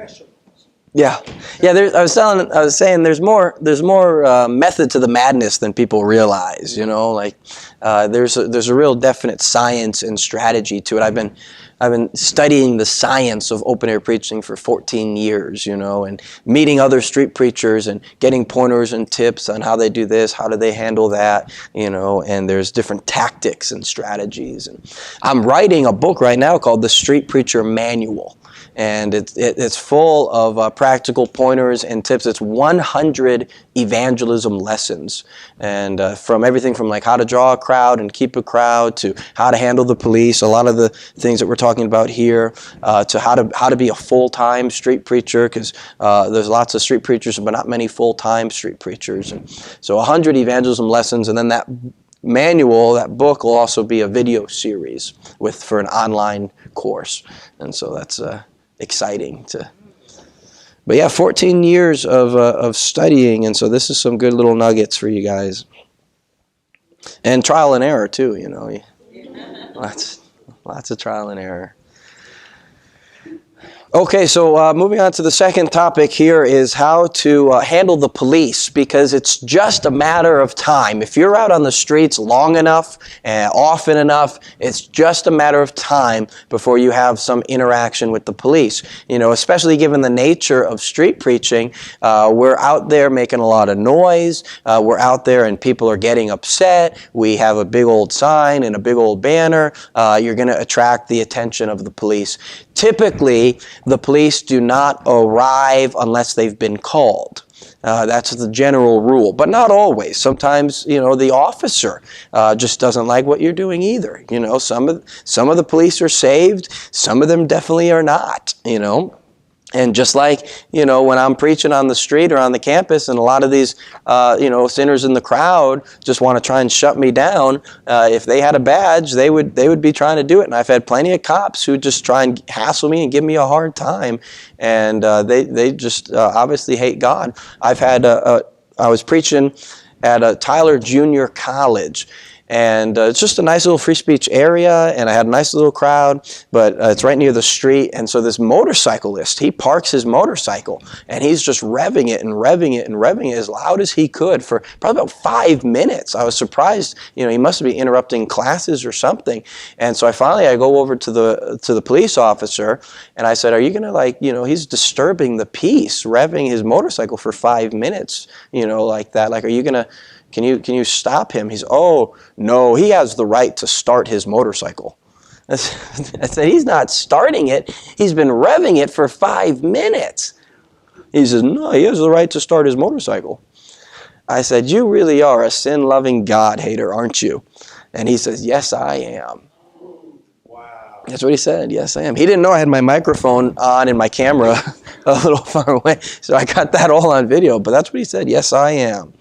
professionals. Yeah. I was saying there's more method to the madness than people realize. Like there's a real definite science and strategy to it. I've been studying the science of open air preaching for 14 years, and meeting other street preachers and getting pointers and tips on how they do this, how do they handle that, and there's different tactics and strategies. And I'm writing a book right now called The Street Preacher Manual. And it's full of practical pointers and tips. It's 100 evangelism lessons, and from everything from like how to draw a crowd and keep a crowd to how to handle the police, a lot of the things that we're talking about here, to how to be a full-time street preacher, because there's lots of street preachers, but not many full-time street preachers. And so 100 evangelism lessons, and then that manual, that book, will also be a video series for an online course, and so that's exciting but yeah, 14 years of studying, and so this is some good little nuggets for you guys, and trial and error too. Lots of trial and error. Okay, so moving on to the second topic here is how to handle the police, because it's just a matter of time. If you're out on the streets long enough and often enough, it's just a matter of time before you have some interaction with the police. Especially given the nature of street preaching, we're out there making a lot of noise. We're out there and people are getting upset. We have a big old sign and a big old banner. You're going to attract the attention of the police. Typically, the police do not arrive unless they've been called. That's the general rule, but not always. Sometimes, the officer just doesn't like what you're doing either. Some of the police are saved. Some of them definitely are not. And just like, when I'm preaching on the street or on the campus, and a lot of these, sinners in the crowd just want to try and shut me down, if they had a badge, they would be trying to do it. And I've had plenty of cops who just try and hassle me and give me a hard time. And they just obviously hate God. I've had, I was preaching at a Tyler Junior College. And it's just a nice little free speech area, and I had a nice little crowd, but it's right near the street. And so this motorcyclist, he parks his motorcycle, and he's just revving it and revving it and revving it as loud as he could for probably about 5 minutes. I was surprised, he must be interrupting classes or something. And so I go over to the police officer, and I said, "Are you gonna he's disturbing the peace, revving his motorcycle for 5 minutes, like that. Like, are you gonna? Can you stop him?" He's, "Oh, no, he has the right to start his motorcycle." I said, "He's not starting it. He's been revving it for 5 minutes." He says, "No, he has the right to start his motorcycle." I said, "You really are a sin-loving God hater, aren't you?" And he says, "Yes, I am." Wow. That's what he said. "Yes, I am." He didn't know I had my microphone on and my camera a little far away, so I got that all on video. But that's what he said. "Yes, I am."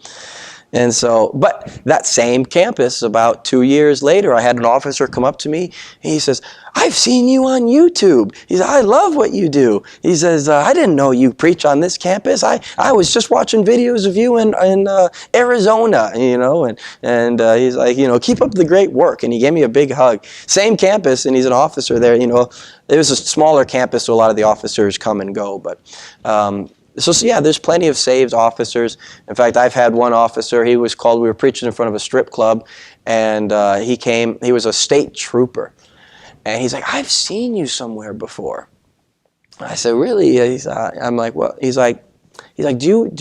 And so, but that same campus, about 2 years later, I had an officer come up to me. And he says, "I've seen you on YouTube." He said, "I love what you do." He says, "I didn't know you preach on this campus. I was just watching videos of you in Arizona, and he's like, "Keep up the great work." And he gave me a big hug. Same campus, and he's an officer there. It was a smaller campus, so a lot of the officers come and go, but So yeah, there's plenty of saved officers. In fact, I've had one officer, we were preaching in front of a strip club, and he was a state trooper. And he's like, "I've seen you somewhere before." I said, "Really?" I'm like, "Well," he's like, do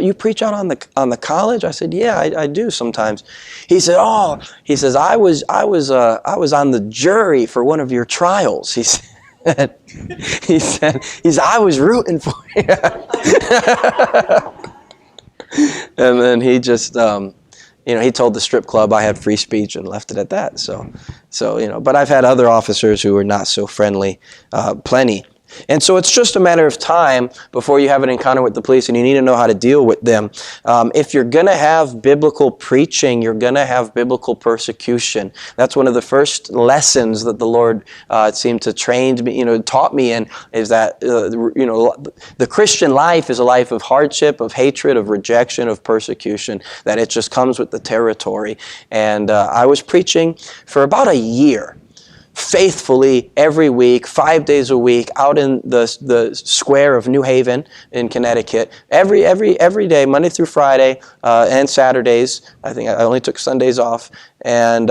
you preach out on the college?" I said, "Yeah, I do sometimes." He said, "Oh," he says, I was on the jury for one of your trials." He said, I was rooting for you. And then he just, he told the strip club I had free speech and left it at that. So, but I've had other officers who were not so friendly, plenty. And so it's just a matter of time before you have an encounter with the police, and you need to know how to deal with them. If you're going to have biblical preaching, you're going to have biblical persecution. That's one of the first lessons that the Lord seemed to taught me in, is that, the Christian life is a life of hardship, of hatred, of rejection, of persecution, that it just comes with the territory. And I was preaching for about a year. faithfully every week, 5 days a week, out in the square of New Haven in Connecticut, every day, Monday through Friday, and Saturdays. I think I only took Sundays off, and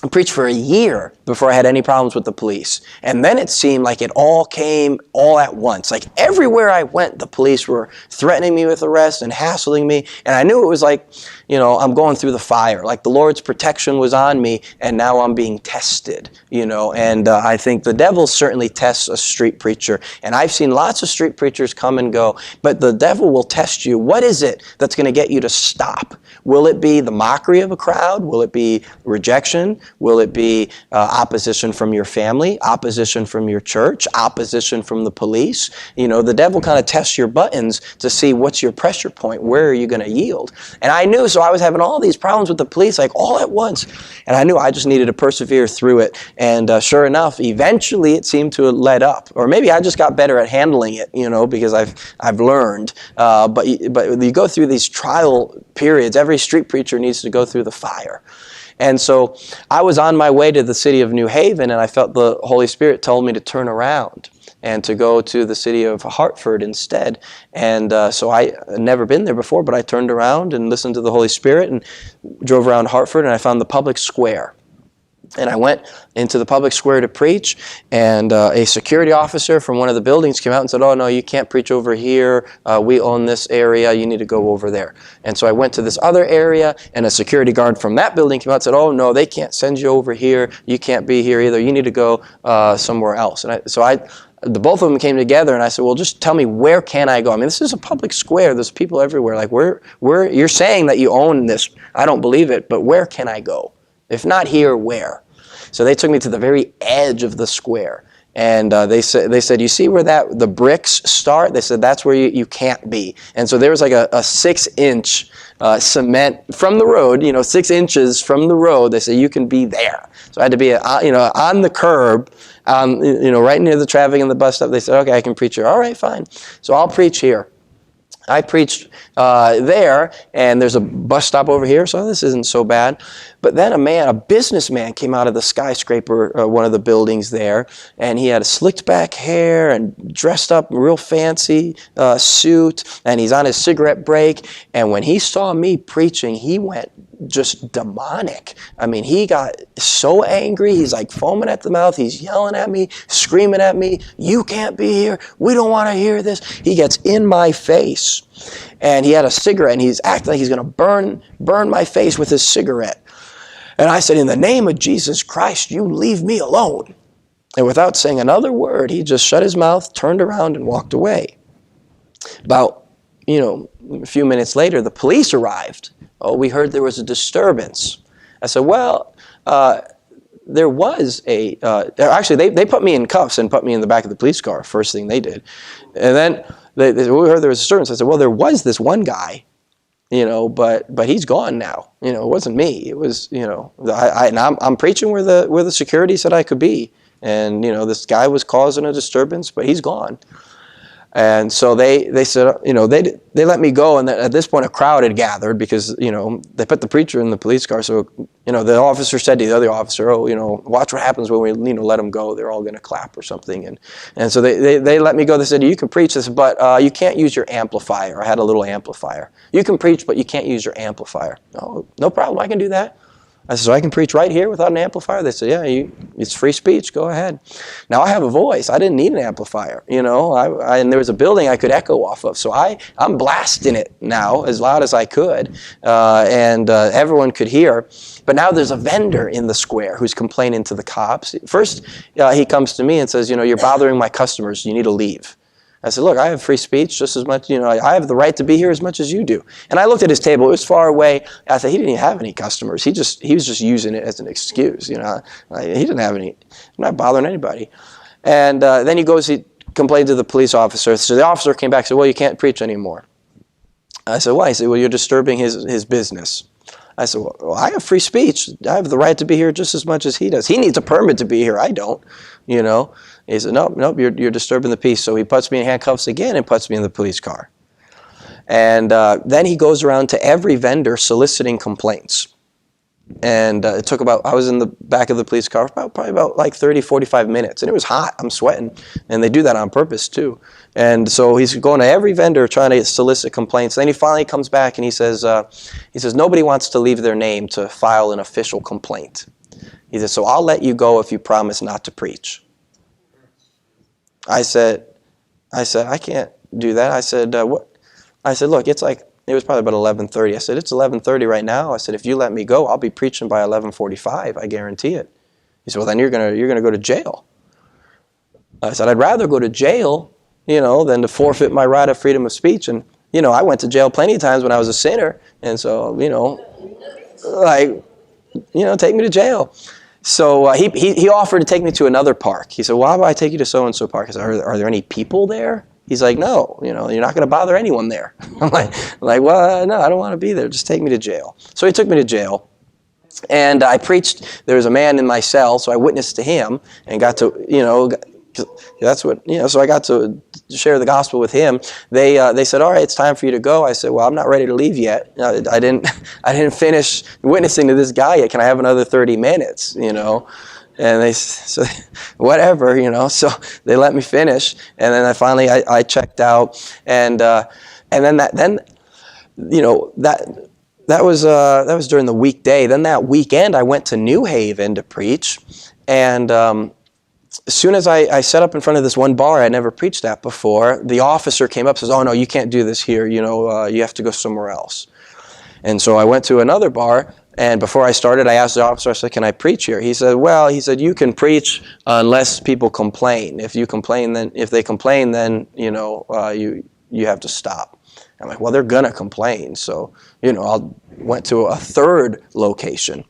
I preached for a year before I had any problems with the police. And then it seemed like it all came all at once. Like everywhere I went, the police were threatening me with arrest and hassling me. And I knew it was like, I'm going through the fire. Like the Lord's protection was on me, and now I'm being tested, And I think the devil certainly tests a street preacher. And I've seen lots of street preachers come and go, but the devil will test you. What is it that's going to get you to stop? Will it be the mockery of a crowd? Will it be rejection? Will it be opposition from your family, opposition from your church, opposition from the police? The devil kind of tests your buttons to see what's your pressure point. Where are you going to yield? And I knew, so I was having all these problems with the police, like all at once. And I knew I just needed to persevere through it. And sure enough, eventually it seemed to let up. Or maybe I just got better at handling it, because I've learned. But you go through these trial periods. Every street preacher needs to go through the fire. And so I was on my way to the city of New Haven, and I felt the Holy Spirit told me to turn around and to go to the city of Hartford instead. And so I had never been there before, but I turned around and listened to the Holy Spirit and drove around Hartford, and I found the public square. And I went into the public square to preach, and a security officer from one of the buildings came out and said, "Oh, no, you can't preach over here. We own this area. You need to go over there." And so I went to this other area, and a security guard from that building came out and said, "Oh, no, they can't send you over here. You can't be here either. You need to go somewhere else." And the both of them came together, and I said, "Well, just tell me, where can I go? I mean, this is a public square. There's people everywhere. Like, where you're saying that you own this. I don't believe it, but where can I go? If not here, where?" So they took me to the very edge of the square. And they said, "You see where the bricks start?" They said, "That's where you can't be." And so there was like a 6-inch cement from the road, 6 inches from the road. They said, "You can be there." So I had to be, on the curb, right near the traffic and the bus stop. They said, "Okay, I can preach here." "All right, fine. So I'll preach here." I preached there, and there's a bus stop over here, so this isn't so bad. But then a businessman came out of the skyscraper, one of the buildings there, and he had a slicked back hair and dressed up real fancy suit, and he's on his cigarette break. And when he saw me preaching, he went just demonic. I mean, he got so angry. He's like foaming at the mouth. He's yelling at me, screaming at me, "You can't be here. We don't want to hear this." He gets in my face, and he had a cigarette, and he's acting like he's going to burn my face with his cigarette. And I said, "In the name of Jesus Christ, you leave me alone." And without saying another word, he just shut his mouth, turned around, and walked away. About, a few minutes later, the police arrived. "Oh, we heard there was a disturbance." I said, "Well, there was actually, they put me in cuffs and put me in the back of the police car, first thing they did. And then they said, "We heard there was a disturbance." I said, "Well, there was this one guy, but he's gone now. It wasn't me. It was, I'm preaching where the security said I could be. And, this guy was causing a disturbance, but he's gone." And so they said, they let me go. And at this point, a crowd had gathered because, they put the preacher in the police car. So, the officer said to the other officer, "Oh, watch what happens when we, let them go. They're all going to clap or something." And so they let me go. They said, "You can preach this, but you can't use your amplifier." I had a little amplifier. "You can preach, but you can't use your amplifier." "Oh, no problem. I can do that." I said, "So I can preach right here without an amplifier?" They said, "Yeah, it's free speech. Go ahead." Now, I have a voice. I didn't need an amplifier, and there was a building I could echo off of. So I'm blasting it now as loud as I could, and everyone could hear. But now there's a vendor in the square who's complaining to the cops. First, he comes to me and says, "You're bothering my customers. You need to leave." I said, "Look, I have free speech just as much, I have the right to be here as much as you do." And I looked at his table. It was far away. I said, he didn't even have any customers. He was just using it as an excuse, He didn't have any. I'm not bothering anybody. And then he complained to the police officer. So the officer came back and said, "Well, you can't preach anymore." I said, "Why?" He said, "Well, you're disturbing his business." I said, "Well, I have free speech. I have the right to be here just as much as he does. He needs a permit to be here. I don't, He said, "Nope, you're disturbing the peace." So he puts me in handcuffs again and puts me in the police car. And then he goes around to every vendor soliciting complaints. And it took I was in the back of the police car for probably about like 30, 45 minutes. And it was hot. I'm sweating. And they do that on purpose too. And so he's going to every vendor trying to solicit complaints. Then he finally comes back and he says, nobody wants to leave their name to file an official complaint. He says, so I'll let you go if you promise not to preach. I said, I can't do that. I said, what? I said, look, it was probably about 11:30. I said, it's 11:30 right now. I said, if you let me go, I'll be preaching by 11:45. I guarantee it. He said, well, then you're gonna go to jail. I said, I'd rather go to jail, than to forfeit my right of freedom of speech. And, I went to jail plenty of times when I was a sinner. And so, take me to jail. So he offered to take me to another park. He said, well, how about I take you to so-and-so park? I said, are there any people there? He's like, no, you're not going to bother anyone there. I'm like, well, no, I don't want to be there. Just take me to jail. So he took me to jail, and I preached. There was a man in my cell, so I witnessed to him and got to, that's what, so I got to share the gospel with him. They said, all right, it's time for you to go. I said, well, I'm not ready to leave yet. I didn't finish witnessing to this guy yet. Can I have another 30 minutes, And they said, whatever, so they let me finish. And then I checked out. And then that was during the weekday. Then that weekend I went to New Haven to preach. And as soon as I set up in front of this one bar I'd never preached at before, the officer came up and says, oh, no, you can't do this here. You have to go somewhere else. And so I went to another bar. And before I started, I asked the officer, I said, can I preach here? He said, you can preach unless people complain. If they complain, then, you have to stop. I'm like, well, they're going to complain. So, I went to a third location.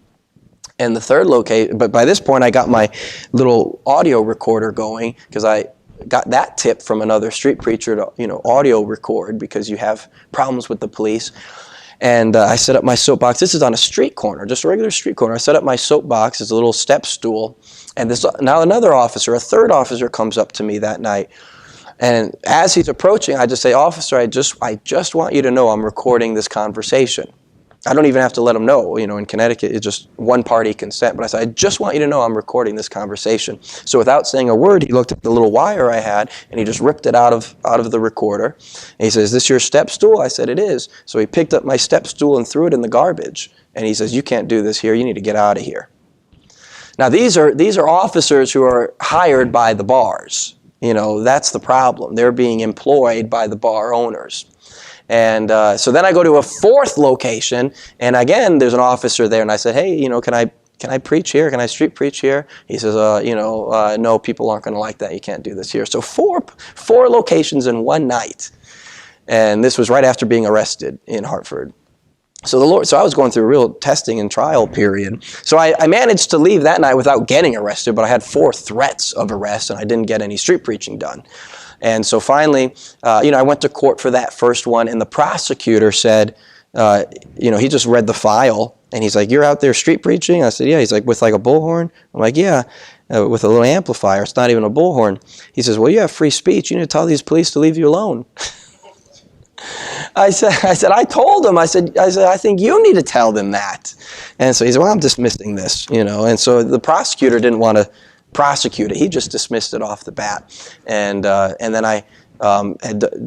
And the third location, but by this point, I got my little audio recorder going because I got that tip from another street preacher to, audio record because you have problems with the police. And I set up my soapbox. This is on a street corner, just a regular street corner. I set up my soapbox as a little step stool. And now another officer, a third officer, comes up to me that night. And as he's approaching, I just say, officer, I just want you to know I'm recording this conversation. I don't even have to let him know. In Connecticut, it's just one-party consent. But I said, I just want you to know I'm recording this conversation. So without saying a word, he looked at the little wire I had, and he just ripped it out of the recorder. And he says, is this your step stool? I said, it is. So he picked up my step stool and threw it in the garbage. And he says, you can't do this here. You need to get out of here. Now, these are officers who are hired by the bars. That's the problem. They're being employed by the bar owners. And so then I go to a fourth location, and again, there's an officer there, and I said, hey, can I preach here? Can I street preach here? He says, no, people aren't going to like that. You can't do this here. So four locations in one night. And this was right after being arrested in Hartford. So I was going through a real testing and trial period. So I managed to leave that night without getting arrested, but I had 4 threats of arrest, and I didn't get any street preaching done. And so finally, I went to court for that first one, and the prosecutor said, he just read the file, and he's like, you're out there street preaching? I said, yeah. He's like, with like a bullhorn? I'm like, yeah, with a little amplifier. It's not even a bullhorn. He says, well, you have free speech. You need to tell these police to leave you alone. I said, I told him. I said, I think you need to tell them that. And so he said, well, I'm dismissing this, And so the prosecutor didn't want to prosecute it. He just dismissed it off the bat. And then I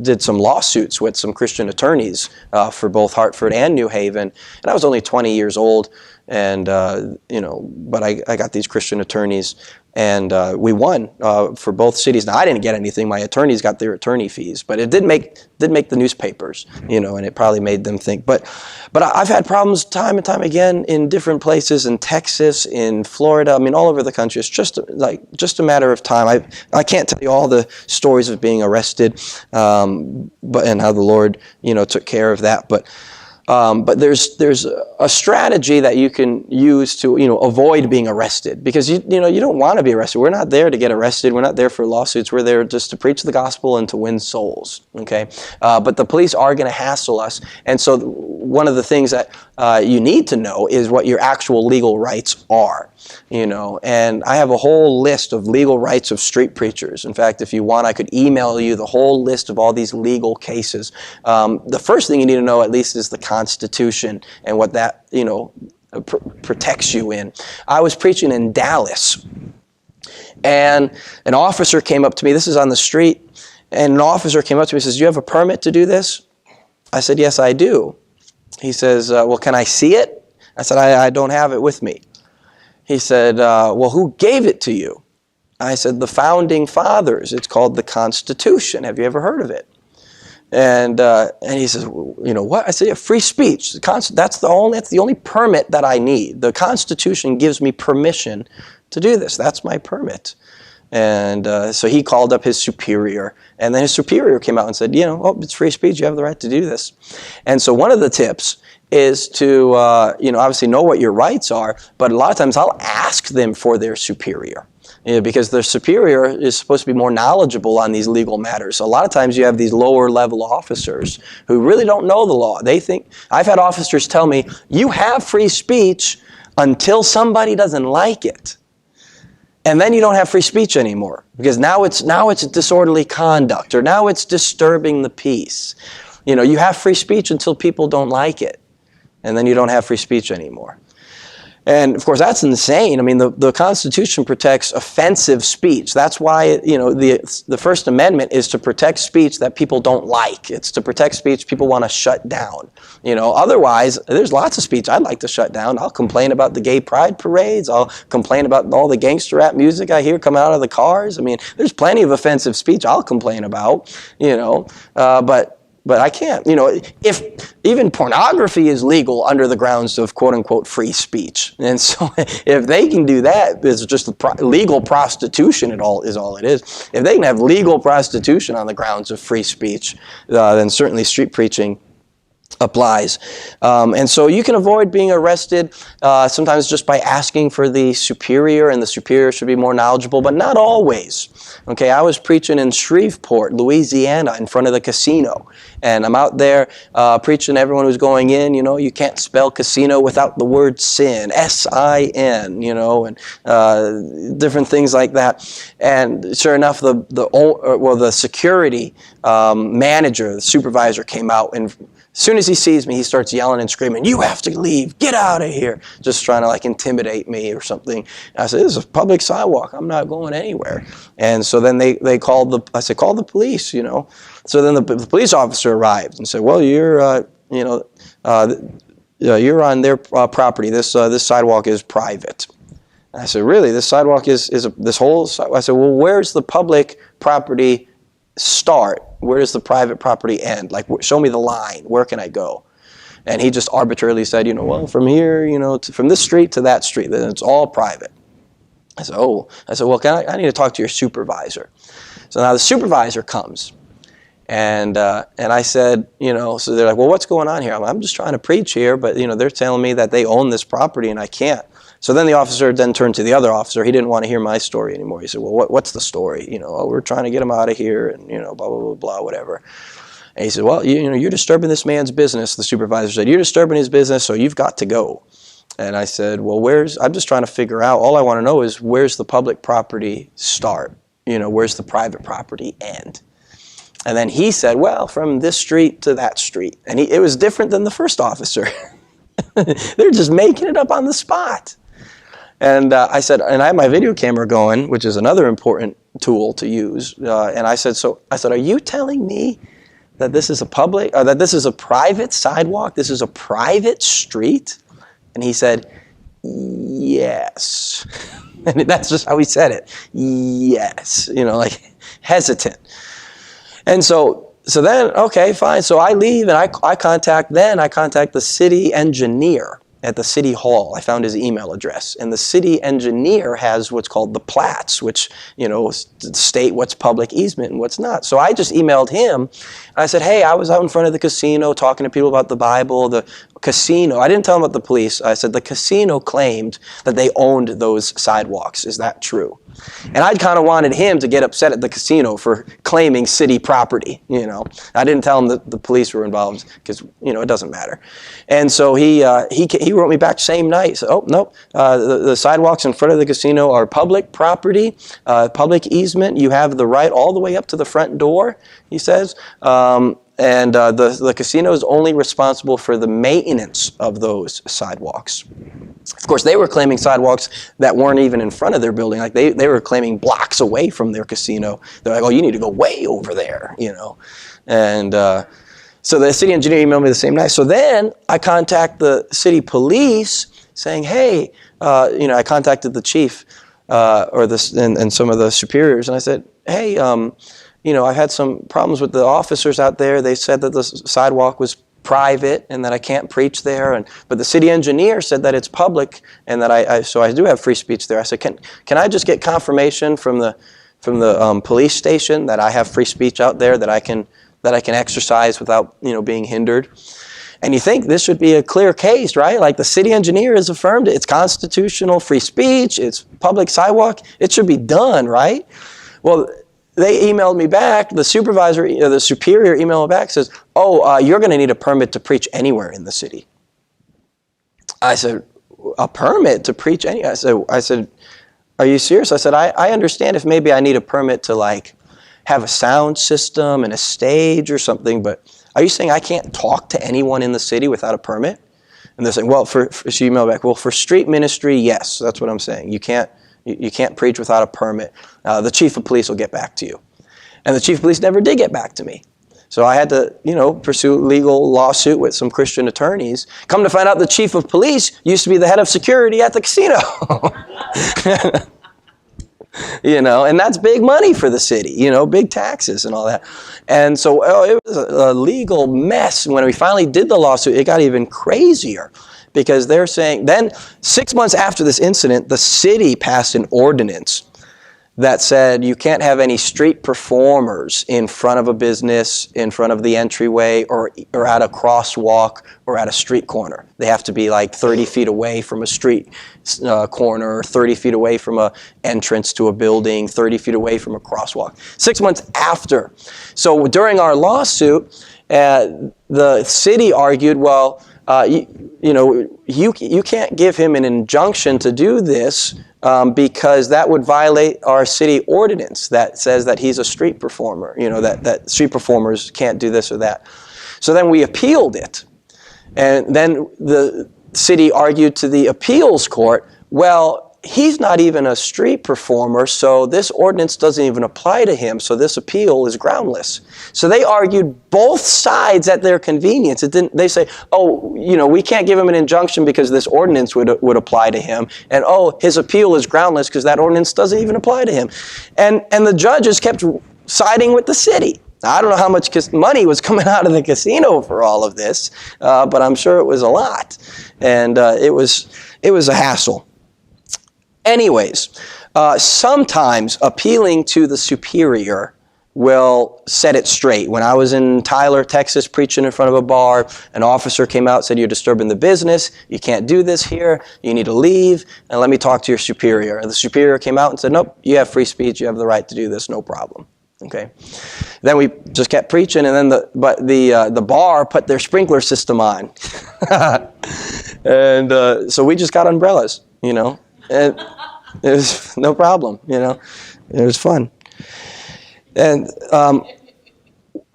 did some lawsuits with some Christian attorneys for both Hartford and New Haven. And I was only 20 years old, and but I got these Christian attorneys, and we won for both cities. Now I didn't get anything; my attorneys got their attorney fees, but it did make the newspapers, and it probably made them think. But I've had problems time and time again in different places, in Texas, in Florida. I mean, all over the country. It's just a matter of time. I can't tell you all the stories of being arrested, but and how the Lord took care of that, but. But there's a strategy that you can use to avoid being arrested, because you don't want to be arrested. We're not there to get arrested. We're not there for lawsuits. We're there just to preach the gospel and to win souls. Okay, but the police are going to hassle us, and so one of the things that you need to know is what your actual legal rights are. And I have a whole list of legal rights of street preachers. In fact, if you want, I could email you the whole list of all these legal cases. The first thing you need to know, at least, is the Constitution and what that, protects you in. I was preaching in Dallas, and an officer came up to me. This is on the street. And an officer came up to me and says, "Do you have a permit to do this?" I said, "Yes, I do." He says, "Well, can I see it?" I said, I don't have it with me. He said, "Well, who gave it to you?" I said, "The Founding Fathers. It's called the Constitution. Have you ever heard of it?" And he says, "You know what?" I said, "Yeah, free speech. That's the only permit that I need. The Constitution gives me permission to do this. That's my permit." And so he called up his superior, and then his superior came out and said, "It's free speech. You have the right to do this." And so one of the tips is to, obviously know what your rights are, but a lot of times I'll ask them for their superior. Because their superior is supposed to be more knowledgeable on these legal matters. So a lot of times you have these lower level officers who really don't know the law. I've had officers tell me, "You have free speech until somebody doesn't like it. And then you don't have free speech anymore, because now it's disorderly conduct, or now it's disturbing the peace. You have free speech until people don't like it, and then you don't have free speech anymore." And of course, that's insane. I mean, the Constitution protects offensive speech. That's why, the First Amendment is to protect speech that people don't like. It's to protect speech people want to shut down. Otherwise, there's lots of speech I'd like to shut down. I'll complain about the gay pride parades. I'll complain about all the gangster rap music I hear coming out of the cars. I mean, there's plenty of offensive speech I'll complain about, But I can't, if even pornography is legal under the grounds of quote unquote free speech. And so if they can do that, it's just legal prostitution is all it is. If they can have legal prostitution on the grounds of free speech, then certainly street preaching applies. And so you can avoid being arrested sometimes just by asking for the superior, and the superior should be more knowledgeable, but not always. Okay, I was preaching in Shreveport, Louisiana, in front of the casino. And I'm out there preaching to everyone who's going in, you can't spell casino without the word sin, S-I-N, and different things like that. And sure enough, the security manager, the supervisor came out, and as soon as he sees me, he starts yelling and screaming, "You have to leave, get out of here," just trying to intimidate me or something. I said, "This is a public sidewalk, I'm not going anywhere." And so then they called I said, "Call the police," So then the police officer arrived and said, "Well, you're on their property. This sidewalk is private." And I said, "Really? This sidewalk is this whole sidewalk?" I said, "Well, where's the public property start? Where does the private property end? Show me the line. Where can I go?" And he just arbitrarily said, "Well, from here, from this street to that street, then it's all private." I said, "Oh." I said, "Well, I need to talk to your supervisor." So now the supervisor comes. And I said, so they're like, "Well, what's going on here?" I'm just trying to preach here, but, they're telling me that they own this property and I can't. So then the officer then turned to the other officer. He didn't want to hear my story anymore. He said, "Well, what's the story? We're trying to get him out of here and, blah, blah, blah, blah, whatever." And he said, "Well, you're disturbing this man's business." The supervisor said, "You're disturbing his business, so you've got to go." And I said, "Well, I'm just trying to figure out, all I want to know is where's the public property start? Where's the private property end?" And then he said, "Well, from this street to that street." And it was different than the first officer. They're just making it up on the spot. And I said, and I have my video camera going, which is another important tool to use. And I said, "Are you telling me that this is that this is a private sidewalk? This is a private street?" And he said, "Yes." And that's just how he said it. "Yes," hesitant. And so then, okay, fine. So I leave and I contact the city engineer at the city hall. I found his email address. And the city engineer has what's called the plats, which, state what's public easement and what's not. So I just emailed him. I said, "Hey, I was out in front of the casino talking to people about the Bible. The casino," I didn't tell him about the police. I said, "The casino claimed that they owned those sidewalks. Is that true?" And I kind of wanted him to get upset at the casino for claiming city property, I didn't tell him that the police were involved because, it doesn't matter. And so he wrote me back same night. He said, "Oh, nope, the sidewalks in front of the casino are public property, public easement. You have the right all the way up to the front door," he says. The casino is only responsible for the maintenance of those sidewalks. Of course, they were claiming sidewalks that weren't even in front of their building. Like they were claiming blocks away from their casino. They're like, oh, you need to go way over there, And so the city engineer emailed me the same night. So then I contact the city police saying, hey, I contacted the chief and some of the superiors, and I said, hey, I had some problems with the officers out there. They said that the sidewalk was private and that I can't preach there, but the city engineer said that it's public and that I do have free speech there. I said, can I just get confirmation from the police station that I have free speech out there, that I can exercise without being hindered? And you think this should be a clear case, right? Like the city engineer has affirmed it. It's constitutional free speech. It's public sidewalk. It should be done, right? Well, they emailed me back. The superior emailed me back, says, oh, you're going to need a permit to preach anywhere in the city. I said, a permit to preach anywhere? I said, are you serious? I said, I understand if maybe I need a permit to like have a sound system and a stage or something, but are you saying I can't talk to anyone in the city without a permit? And they're saying, well, she emailed back, well, for street ministry, yes, that's what I'm saying. You can't preach without a permit. The chief of police will get back to you. And the chief of police never did get back to me. So I had to, pursue a legal lawsuit with some Christian attorneys. Come to find out the chief of police used to be the head of security at the casino. And that's big money for the city, big taxes and all that. And so it was a legal mess. When we finally did the lawsuit, it got even crazier because they're saying, then 6 months after this incident, the city passed an ordinance that said you can't have any street performers in front of a business, in front of the entryway, or at a crosswalk or at a street corner. They have to be like 30 feet away from a street corner, 30 feet away from an entrance to a building, 30 feet away from a crosswalk. 6 months after. So during our lawsuit, the city argued, well, you can't give him an injunction to do this because that would violate our city ordinance that says that he's a street performer, that street performers can't do this or that. So then we appealed it. And then the city argued to the appeals court, well, he's not even a street performer, so this ordinance doesn't even apply to him, so this appeal is groundless. So they argued both sides at their convenience. They say, oh, we can't give him an injunction because this ordinance would apply to him, and oh, his appeal is groundless because that ordinance doesn't even apply to him. And the judges kept siding with the city. Now, I don't know how much money was coming out of the casino for all of this, but I'm sure it was a lot, and it was a hassle. Anyways, sometimes appealing to the superior will set it straight. When I was in Tyler, Texas, preaching in front of a bar, an officer came out and said, you're disturbing the business, you can't do this here, you need to leave, and let me talk to your superior. And the superior came out and said, nope, you have free speech, you have the right to do this, no problem. Okay. Then we just kept preaching, and then the bar put their sprinkler system on. And so we just got umbrellas, And it was no problem, It was fun. And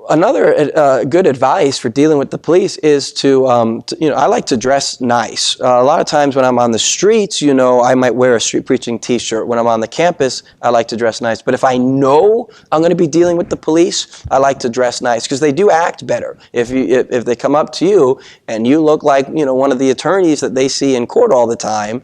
another good advice for dealing with the police is to I like to dress nice. A lot of times when I'm on the streets, I might wear a street preaching t-shirt. When I'm on the campus, I like to dress nice. But if I know I'm going to be dealing with the police, I like to dress nice because they do act better. If they come up to you and you look like, one of the attorneys that they see in court all the time,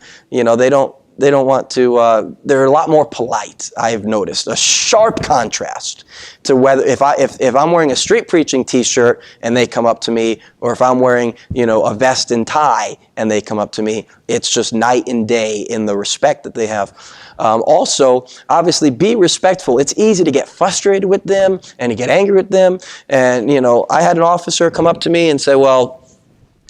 they don't want to, they're a lot more polite, I've noticed. A sharp contrast to whether, if I'm wearing a street preaching t-shirt and they come up to me, or if I'm wearing, a vest and tie and they come up to me, it's just night and day in the respect that they have. Also, obviously, be respectful. It's easy to get frustrated with them and to get angry with them. And, I had an officer come up to me and say, well,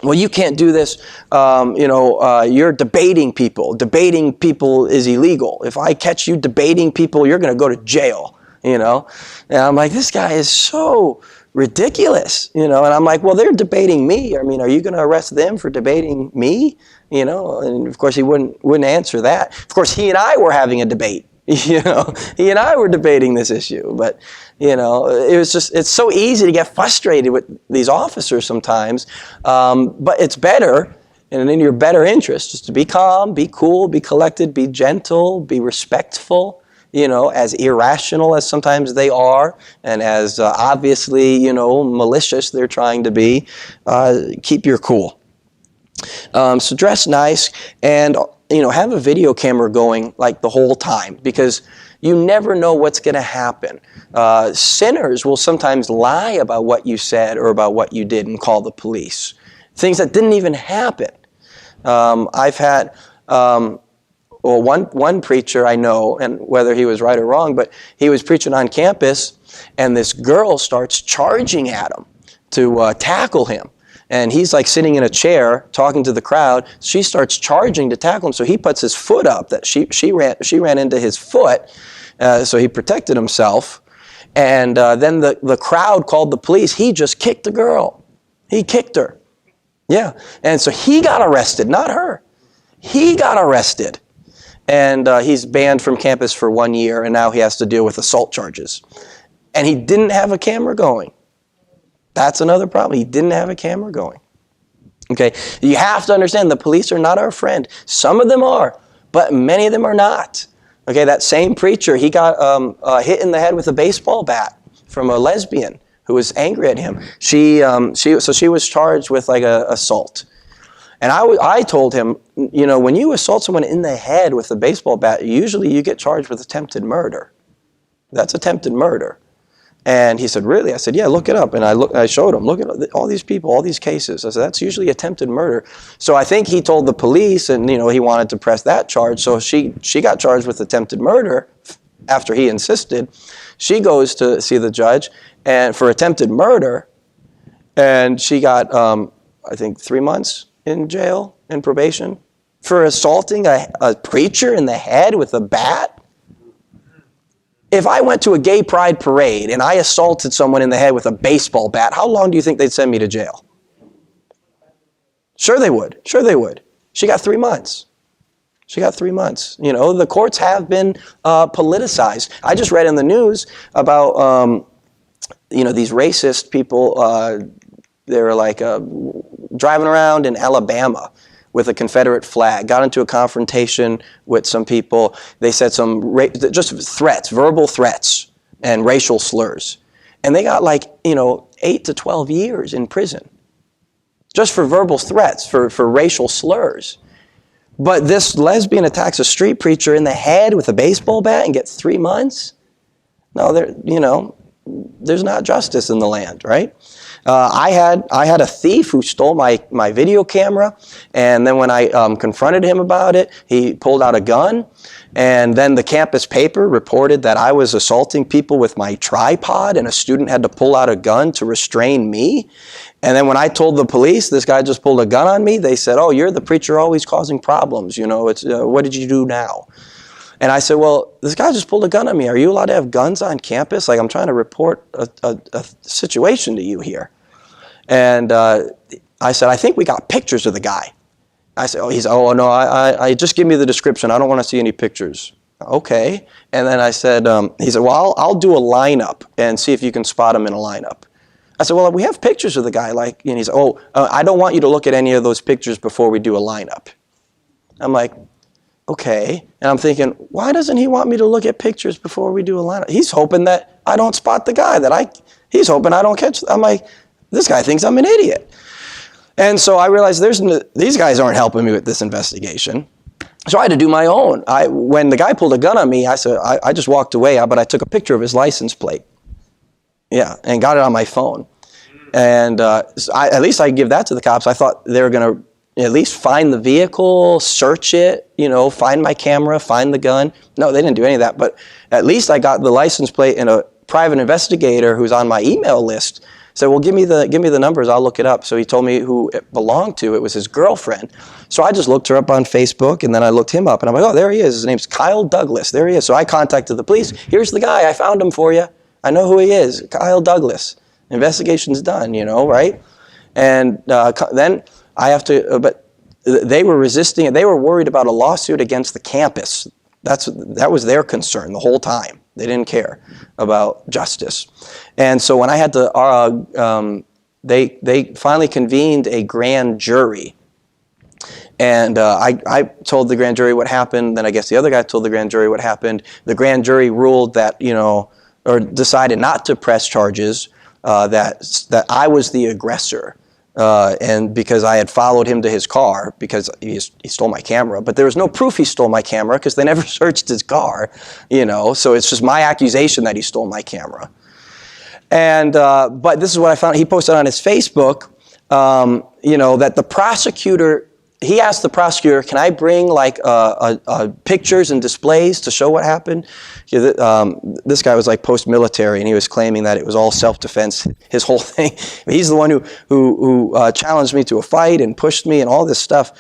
you can't do this, you're debating people. Debating people is illegal. If I catch you debating people, you're going to go to jail, And I'm like, this guy is so ridiculous, And I'm like, well, they're debating me. I mean, are you going to arrest them for debating me? And of course he wouldn't answer that. Of course, he and I were having a debate. He and I were debating this issue, but it's so easy to get frustrated with these officers sometimes. But it's better, and in your better interest, just to be calm, be cool, be collected, be gentle, be respectful, as irrational as sometimes they are, and as obviously, malicious they're trying to be. Keep your cool. So dress nice, and have a video camera going like the whole time, because you never know what's going to happen. Sinners will sometimes lie about what you said or about what you did and call the police. Things that didn't even happen. I've had one preacher I know, and whether he was right or wrong, but he was preaching on campus, and this girl starts charging at him to tackle him. And he's like sitting in a chair talking to the crowd. She starts charging to tackle him, so he puts his foot up. That she ran into his foot, so he protected himself. And then the crowd called the police. He just kicked the girl. He kicked her. Yeah, and so he got arrested, not her. He got arrested. And he's banned from campus for 1 year, and now he has to deal with assault charges. And he didn't have a camera going. That's another problem. He didn't have a camera going. Okay, you have to understand the police are not our friend. Some of them are, but many of them are not. Okay, that same preacher, he got hit in the head with a baseball bat from a lesbian who was angry at him. She was charged with like a assault. And I told him, when you assault someone in the head with a baseball bat, usually you get charged with attempted murder. That's attempted murder. And he said, really? I said, yeah, look it up. And I showed him, look at all these people, all these cases. I said, that's usually attempted murder. So I think he told the police, and he wanted to press that charge. So she got charged with attempted murder after he insisted. She goes to see the judge and for attempted murder, and she got, I think, 3 months in jail, in probation, for assaulting a preacher in the head with a bat. If I went to a gay pride parade and I assaulted someone in the head with a baseball bat, how long do you think they'd send me to jail? Sure they would. Sure they would. She got 3 months. She got 3 months. The courts have been politicized. I just read in the news about, these racist people. They were like driving around in Alabama with a Confederate flag, got into a confrontation with some people. They said just threats, verbal threats, and racial slurs. And they got 8 to 12 years in prison, just for verbal threats, for racial slurs. But this lesbian attacks a street preacher in the head with a baseball bat and gets 3 months? No, there's not justice in the land, right? I had a thief who stole my video camera, and then when I confronted him about it, he pulled out a gun, and then the campus paper reported that I was assaulting people with my tripod, and a student had to pull out a gun to restrain me. And then when I told the police this guy just pulled a gun on me, they said, "Oh, you're the preacher always causing problems. It's what did you do now?" And I said, well, this guy just pulled a gun on me. Are you allowed to have guns on campus? I'm trying to report a situation to you here. And I said, I think we got pictures of the guy. I said, oh no, I just give me the description. I don't want to see any pictures. Okay. And then I said, he said, well, I'll do a lineup and see if you can spot him in a lineup. I said, well, we have pictures of the guy. And he said, I don't want you to look at any of those pictures before we do a lineup. I'm like, okay. And I'm thinking, why doesn't he want me to look at pictures before we do a lineup? He's hoping that I don't spot the guy, he's hoping I don't catch. I'm like, this guy thinks I'm an idiot. And so I realized these guys aren't helping me with this investigation. So I had to do my own. When the guy pulled a gun on me, I said, I just walked away, but I took a picture of his license plate. Yeah, and got it on my phone. And at least I give that to the cops. I thought they were going to at least find the vehicle, search it, find my camera, find the gun. No, they didn't do any of that. But at least I got the license plate, and a private investigator who's on my email list said, well, give me the numbers, I'll look it up. So he told me who it belonged to. It was his girlfriend. So I just looked her up on Facebook, and then I looked him up, and I'm like, oh, there he is. His name's Kyle Douglas. There he is. So I contacted the police. Here's the guy. I found him for you. I know who he is. Kyle Douglas. Investigation's done, right? And then I have to, but they were resisting it. They were worried about a lawsuit against the campus. That was their concern the whole time. They didn't care about justice. And so when I had to, they finally convened a grand jury. And I told the grand jury what happened. Then I guess the other guy told the grand jury what happened. The grand jury ruled that, or decided not to press charges, that I was the aggressor. And because I had followed him to his car because he stole my camera, but there was no proof he stole my camera because they never searched his car, so it's just my accusation that he stole my camera. And, but this is what I found. He posted on his Facebook, that the prosecutor, he asked the prosecutor, can I bring like pictures and displays to show what happened? This guy was like post-military, and he was claiming that it was all self-defense, his whole thing. He's the one who challenged me to a fight and pushed me and all this stuff.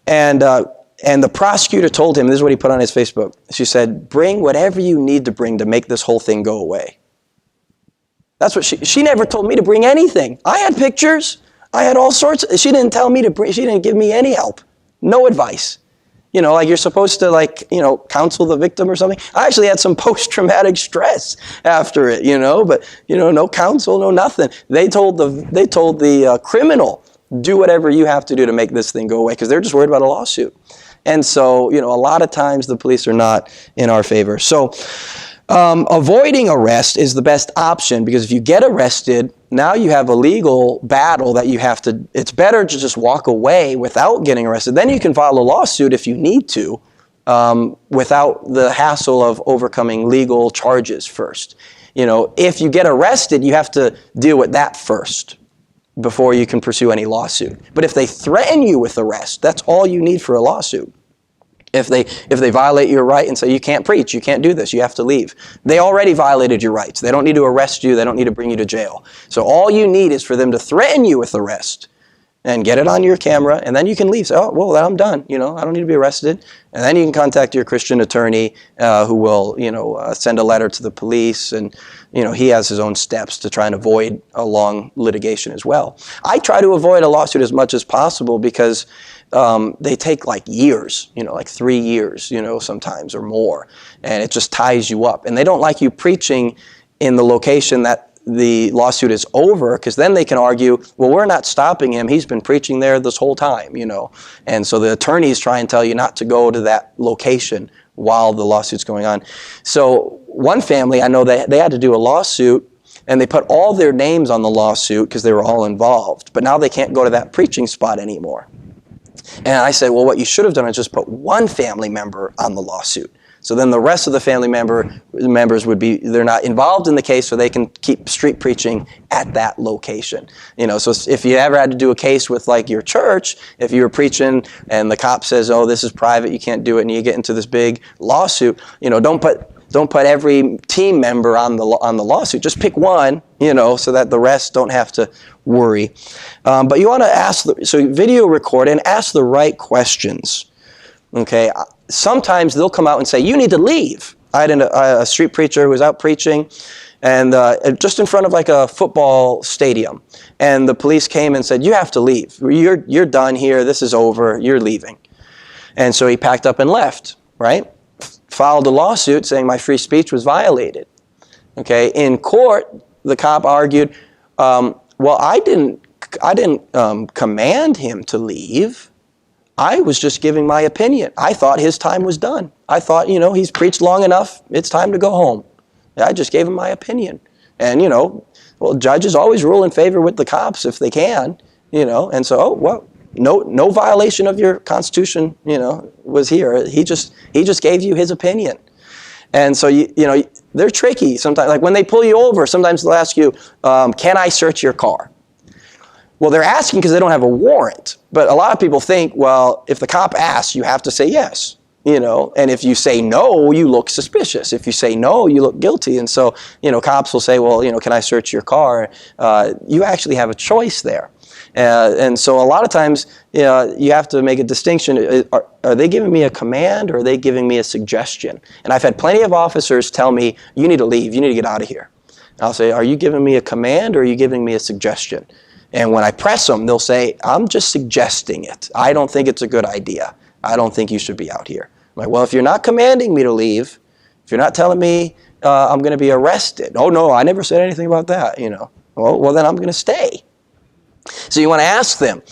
And the prosecutor told him, this is what he put on his Facebook. She said, bring whatever you need to bring to make this whole thing go away. That's what she never told me to bring anything. I had pictures. I had all sorts. She didn't tell me to bring, she didn't give me any help. No advice. Like you're supposed to counsel the victim or something. I actually had some post-traumatic stress after it, but, no counsel, no nothing. They told the criminal, do whatever you have to do to make this thing go away, because they're just worried about a lawsuit. And so, a lot of times the police are not in our favor. So, avoiding arrest is the best option, because if you get arrested, now you have a legal battle that you have to, it's better to just walk away without getting arrested. Then you can file a lawsuit if you need to, without the hassle of overcoming legal charges first. If you get arrested, you have to deal with that first before you can pursue any lawsuit. But if they threaten you with arrest, that's all you need for a lawsuit. If they violate your right and say, you can't preach, you can't do this, you have to leave. They already violated your rights. They don't need to arrest you. They don't need to bring you to jail. So all you need is for them to threaten you with arrest and get it on your camera, and then you can leave. Say, oh, well, I'm done. I don't need to be arrested. And then you can contact your Christian attorney who will, send a letter to the police, and, he has his own steps to try and avoid a long litigation as well. I try to avoid a lawsuit as much as possible because they take like years, like 3 years, sometimes or more, and it just ties you up. And they don't like you preaching in the location that the lawsuit is over, because then they can argue, well, we're not stopping him. He's been preaching there this whole time, And so the attorneys try and tell you not to go to that location while the lawsuit's going on. So one family, I know they had to do a lawsuit, and they put all their names on the lawsuit because they were all involved. But now they can't go to that preaching spot anymore. And I said, well, what you should have done is just put one family member on the lawsuit. So then the rest of the family members would be, they're not involved in the case, so they can keep street preaching at that location. So if you ever had to do a case with like your church, if you were preaching and the cop says, oh, this is private, you can't do it, and you get into this big lawsuit, don't put every team member on the lawsuit. Just pick one, so that the rest don't have to worry. But you want to so video record and ask the right questions. Okay. Sometimes they'll come out and say, you need to leave. I had a street preacher who was out preaching, and just in front of like a football stadium. And the police came and said, you have to leave. You're done here. This is over. You're leaving. And so he packed up and left, right? Filed a lawsuit saying my free speech was violated. Okay. In court, the cop argued, well, I didn't command him to leave. I was just giving my opinion. I thought his time was done. I thought, he's preached long enough. It's time to go home. I just gave him my opinion. And, well, judges always rule in favor with the cops if they can, And so, oh, well, no violation of your Constitution, was here. He just gave you his opinion. And so, they're tricky sometimes. Like when they pull you over, sometimes they'll ask you, can I search your car? Well, they're asking because they don't have a warrant. But a lot of people think, well, if the cop asks, you have to say yes, and if you say no, you look suspicious. If you say no, you look guilty. And so, cops will say, well, can I search your car? You actually have a choice there. And so a lot of times, you have to make a distinction. Are they giving me a command, or are they giving me a suggestion? And I've had plenty of officers tell me, you need to leave, you need to get out of here. And I'll say, are you giving me a command, or are you giving me a suggestion? And when I press them, they'll say, I'm just suggesting it. I don't think it's a good idea. I don't think you should be out here. I'm like, well, if you're not commanding me to leave, if you're not telling me I'm going to be arrested. Oh, no, I never said anything about that, Well, then I'm going to stay. So you want to ask them,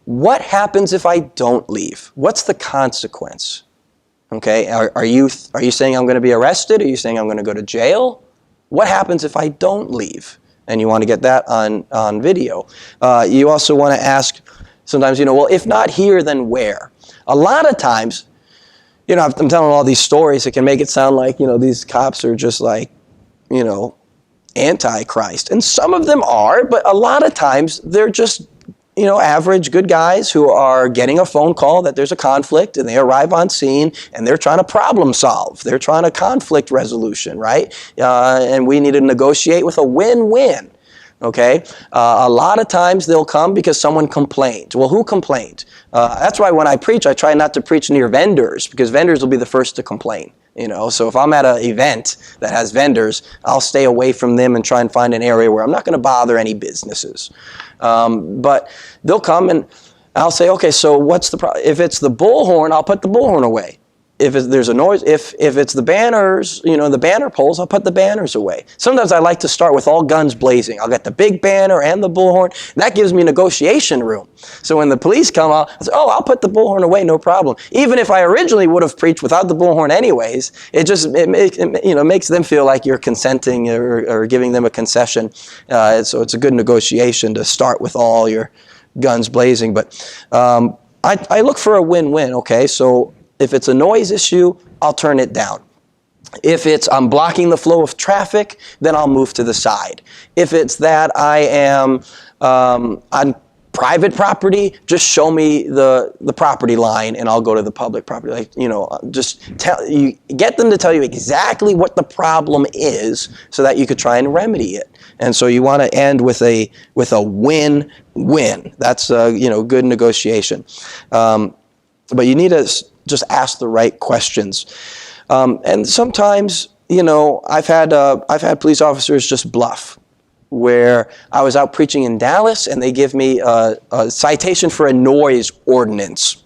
what happens if I don't leave? What's the consequence? Okay, are you saying I'm going to be arrested? Are you saying I'm going to go to jail? What happens if I don't leave? And you want to get that on video. You also want to ask sometimes, well, if not here, then where? A lot of times, I'm telling all these stories, it can make it sound like, these cops are just like, anti-Christ. And some of them are, but a lot of times they're just, average good guys who are getting a phone call that there's a conflict, and they arrive on scene and they're trying to problem solve. They're trying to conflict resolution, right? And we need to negotiate with a win-win. Okay? A lot of times they'll come because someone complained. Well, who complained? That's why when I preach, I try not to preach near vendors, because vendors will be the first to complain. So if I'm at an event that has vendors, I'll stay away from them and try and find an area where I'm not going to bother any businesses. But they'll come and I'll say, okay, so what's the problem? If it's the bullhorn, I'll put the bullhorn away. If there's a noise, if it's the banners, the banner poles, I'll put the banners away. Sometimes I like to start with all guns blazing. I'll get the big banner and the bullhorn. And that gives me negotiation room. So when the police come out, I say, oh, I'll put the bullhorn away, no problem. Even if I originally would have preached without the bullhorn anyways, it makes them feel like you're consenting or giving them a concession. So it's a good negotiation to start with all your guns blazing. But I look for a win-win, okay? So if it's a noise issue, I'll turn it down. If I'm blocking the flow of traffic, then I'll move to the side. If it's that I am on private property, just show me the property line and I'll go to the public property. Just get them to tell you exactly what the problem is so that you could try and remedy it. And so you want to end with a win-win. That's good negotiation. But you need to just ask the right questions. And sometimes, I've had police officers just bluff, where I was out preaching in Dallas and they give me a citation for a noise ordinance.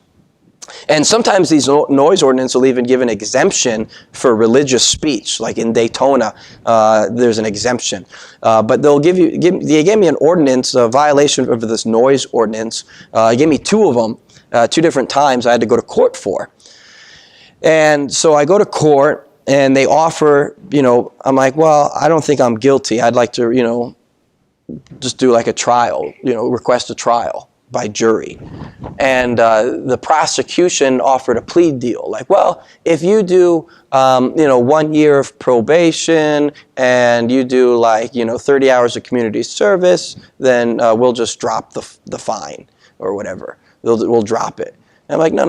And sometimes these noise ordinances will even give an exemption for religious speech, like in Daytona, there's an exemption. But they gave me an ordinance, a violation of this noise ordinance. They gave me two of them. 2 different times I had to go to court for. And so I go to court and they offer, I'm like, well, I don't think I'm guilty. I'd like to, just do like a trial, request a trial by jury. And the prosecution offered a plea deal. Like, well, if you do, 1 year of probation and you do 30 hours of community service, then we'll just drop the fine or whatever. We'll drop it. And I'm like, no,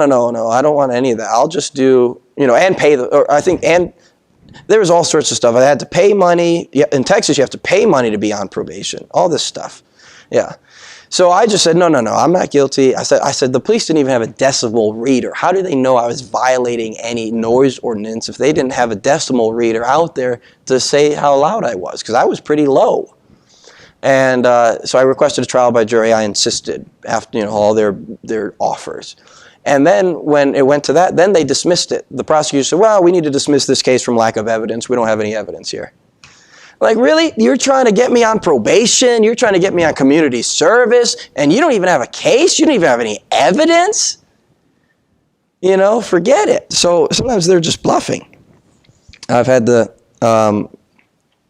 I don't want any of that. I'll just do, and pay and there was all sorts of stuff. I had to pay money. In Texas, you have to pay money to be on probation. All this stuff. Yeah. So I just said, no, I'm not guilty. I said, the police didn't even have a decibel reader. How do they know I was violating any noise ordinance if they didn't have a decibel reader out there to say how loud I was? Because I was pretty low. And so I requested a trial by jury. I insisted after all their offers. And then when it went to that, then they dismissed it. The prosecutor said, well, we need to dismiss this case from lack of evidence. We don't have any evidence here. Like, really? You're trying to get me on probation? You're trying to get me on community service? And you don't even have a case? You don't even have any evidence? Forget it. So sometimes they're just bluffing. I've had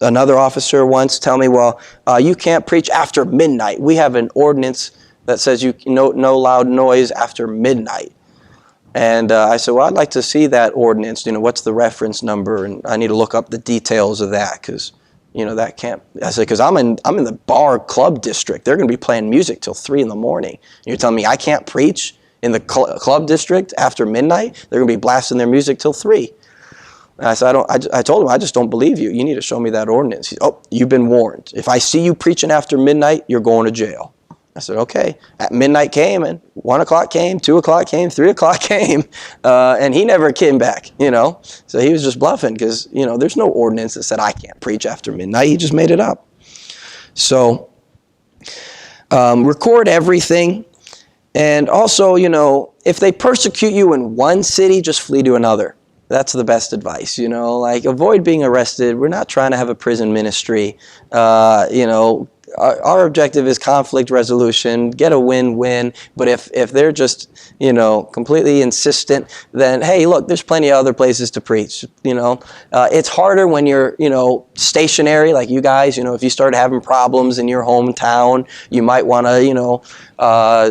another officer once tell me, well, you can't preach after midnight. We have an ordinance that says no loud noise after midnight. And I said, well, I'd like to see that ordinance. What's the reference number? And I need to look up the details of that because, that can't. I said, because I'm in the bar club district. They're going to be playing music till 3 in the morning. You're telling me I can't preach in the club district after midnight? They're going to be blasting their music till 3. And I said, I told him, I just don't believe you. You need to show me that ordinance. He said, oh, you've been warned. If I see you preaching after midnight, you're going to jail. I said, okay. At midnight came, and 1 o'clock came, 2 o'clock came, 3 o'clock came, and he never came back, So he was just bluffing because, there's no ordinance that said I can't preach after midnight. He just made it up. So record everything. And also, if they persecute you in one city, just flee to another. That's the best advice, avoid being arrested. We're not trying to have a prison ministry. our objective is conflict resolution, get a win-win. But if they're just, completely insistent, then hey, look, there's plenty of other places to preach. It's harder when you're, stationary like you guys. If you start having problems in your hometown, you might want to,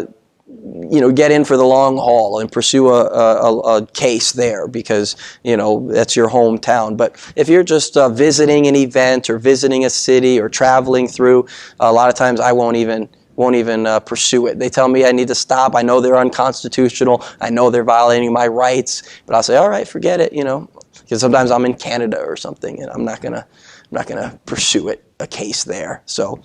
get in for the long haul and pursue a case there because, that's your hometown. But if you're just visiting an event or visiting a city or traveling through, a lot of times I won't even pursue it. They tell me I need to stop. I know they're unconstitutional. I know they're violating my rights, but I'll say, all right, forget it, because sometimes I'm in Canada or something and I'm not gonna pursue a case there. So,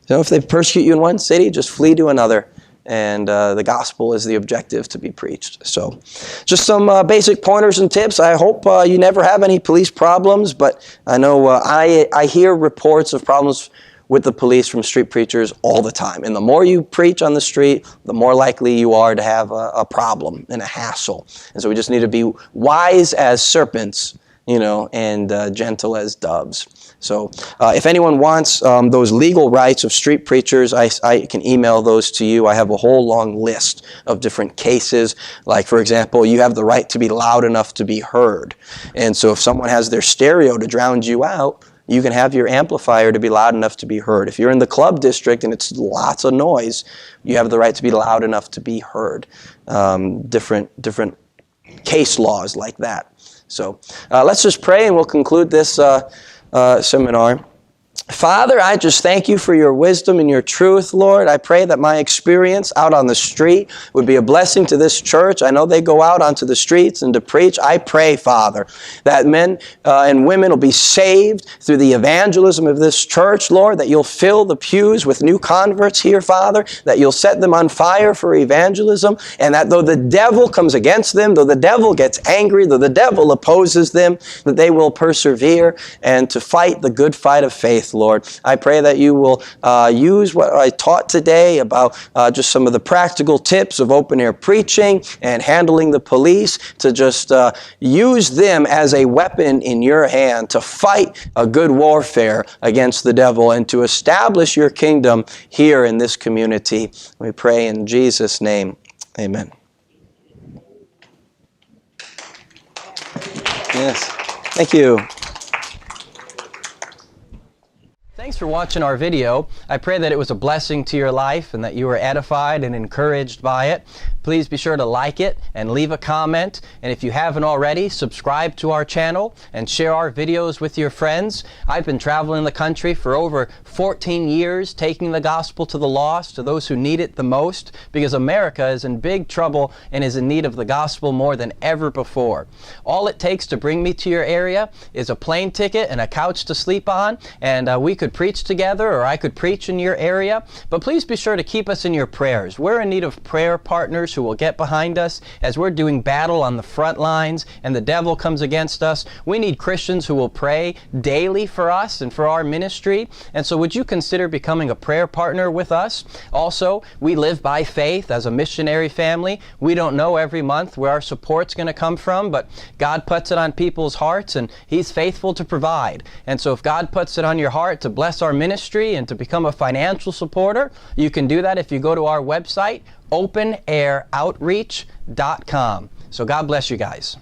if they persecute you in one city, just flee to another. And the gospel is the objective to be preached. So just some basic pointers and tips. I hope you never have any police problems, but I know I hear reports of problems with the police from street preachers all the time. And the more you preach on the street, the more likely you are to have a problem and a hassle. And so we just need to be wise as serpents, and gentle as doves. So if anyone wants those legal rights of street preachers, I can email those to you. I have a whole long list of different cases. Like, for example, you have the right to be loud enough to be heard. And so if someone has their stereo to drown you out, you can have your amplifier to be loud enough to be heard. If you're in the club district and it's lots of noise, you have the right to be loud enough to be heard. Different case laws like that. So let's just pray and we'll conclude this seminar. Father, I just thank you for your wisdom and your truth, Lord. I pray that my experience out on the street would be a blessing to this church. I know they go out onto the streets and to preach. I pray, Father, that men and women will be saved through the evangelism of this church, Lord, that you'll fill the pews with new converts here, Father, that you'll set them on fire for evangelism, and that though the devil comes against them, though the devil gets angry, though the devil opposes them, that they will persevere and to fight the good fight of faith, Lord. I pray that you will use what I taught today about just some of the practical tips of open-air preaching and handling the police to just use them as a weapon in your hand to fight a good warfare against the devil and to establish your kingdom here in this community. We pray in Jesus' name. Amen. Yes. Thank you. Thanks for watching our video. I pray that it was a blessing to your life and that you were edified and encouraged by it. Please be sure to like it and leave a comment. And if you haven't already, subscribe to our channel and share our videos with your friends. I've been traveling the country for over 14 years, taking the gospel to the lost, to those who need it the most, because America is in big trouble and is in need of the gospel more than ever before. All it takes to bring me to your area is a plane ticket and a couch to sleep on, and we could preach together, or I could preach in your area. But please be sure to keep us in your prayers. We're in need of prayer partners who will get behind us as we're doing battle on the front lines and the devil comes against us. We need Christians who will pray daily for us and for our ministry. And so would you consider becoming a prayer partner with us? Also, we live by faith as a missionary family. We don't know every month where our support's going to come from, but God puts it on people's hearts and He's faithful to provide. And so if God puts it on your heart to bless our ministry and to become a financial supporter, you can do that if you go to our website, openairoutreach.com. So God bless you guys.